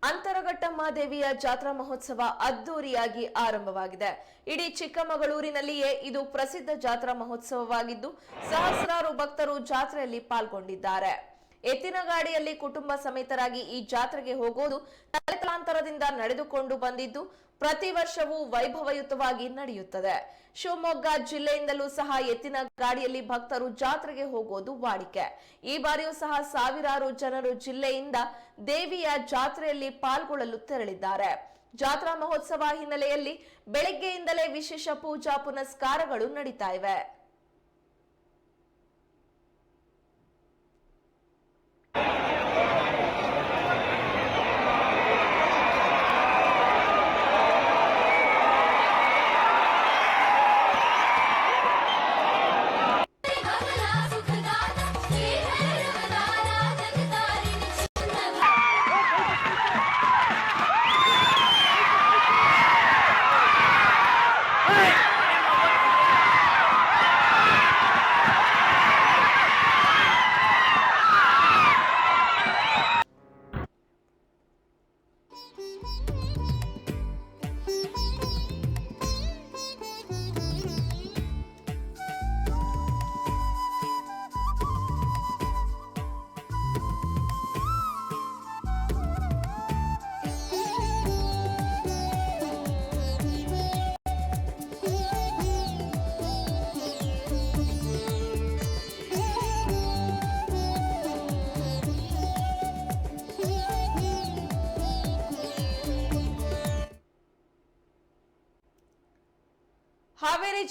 ಅಂತರಘಟ್ಟಮ್ಮ ದೇವಿಯ ಜಾತ್ರಾ ಮಹೋತ್ಸವ ಅದ್ದೂರಿಯಾಗಿ ಆರಂಭವಾಗಿದೆ. ಇಡೀ ಚಿಕ್ಕಮಗಳೂರಿನಲ್ಲಿಯೇ ಇದು ಪ್ರಸಿದ್ಧ ಜಾತ್ರಾ ಮಹೋತ್ಸವವಾಗಿದ್ದು ಸಹಸ್ರಾರು ಭಕ್ತರು ಜಾತ್ರೆಯಲ್ಲಿ ಪಾಲ್ಗೊಂಡಿದ್ದಾರೆ. ಎತ್ತಿನ ಗಾಡಿಯಲ್ಲಿ ಕುಟುಂಬ ಸಮೇತರಾಗಿ ಈ ಜಾತ್ರೆಗೆ ಹೋಗೋದು ತಲೆತಲಾಂತರದಿಂದ ನಡೆದುಕೊಂಡು ಬಂದಿದ್ದು ಪ್ರತಿ ವರ್ಷವೂ ವೈಭವಯುತವಾಗಿ ನಡೆಯುತ್ತದೆ. ಶಿವಮೊಗ್ಗ ಜಿಲ್ಲೆಯಿಂದಲೂ ಸಹ ಎತ್ತಿನ ಗಾಡಿಯಲ್ಲಿ ಭಕ್ತರು ಜಾತ್ರೆಗೆ ಹೋಗೋದು ವಾಡಿಕೆ. ಈ ಬಾರಿಯೂ ಸಹ ಸಾವಿರಾರು ಜನರು ಜಿಲ್ಲೆಯಿಂದ ದೇವಿಯ ಜಾತ್ರೆಯಲ್ಲಿ ಪಾಲ್ಗೊಳ್ಳಲು ತೆರಳಿದ್ದಾರೆ. ಜಾತ್ರಾ ಮಹೋತ್ಸವ ಹಿನ್ನೆಲೆಯಲ್ಲಿ ಬೆಳಗ್ಗೆಯಿಂದಲೇ ವಿಶೇಷ ಪೂಜಾ ಪುನಸ್ಕಾರಗಳು ನಡೀತಾ ಇವೆ. ಹಾವೇರಿ